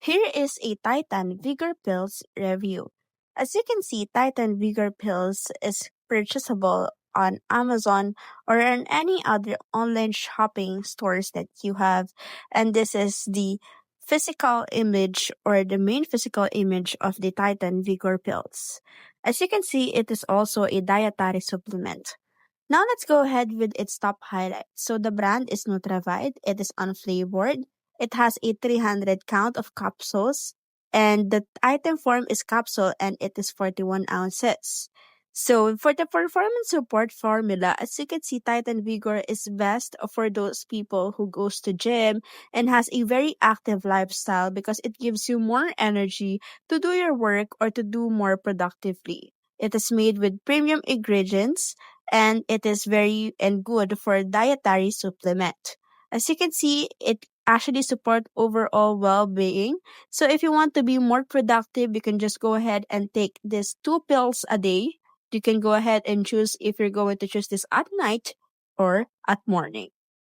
Here is a Titan Vigor Pills review. As you can see, Titan Vigor Pills is purchasable on Amazon or on any other online shopping stores that you have. And this is the physical image or the main physical image of the Titan Vigor Pills. As you can see, it is also a dietary supplement. Now let's go ahead with its top highlights. So the brand is Nutravite. It is unflavored. It has a 300 count of capsules, and the item form is capsule and it is 41 ounces. So for the performance support formula, as you can see, Titan Vigor is best for those people who goes to gym and has a very active lifestyle because it gives you more energy to do your work or to do more productively. It is made with premium ingredients and it is very and good for dietary supplement. As you can see, it actually support overall well-being. So if you want to be more productive, you can just go ahead and take these two pills a day. You can go ahead and choose if you're going to choose this at night or at morning.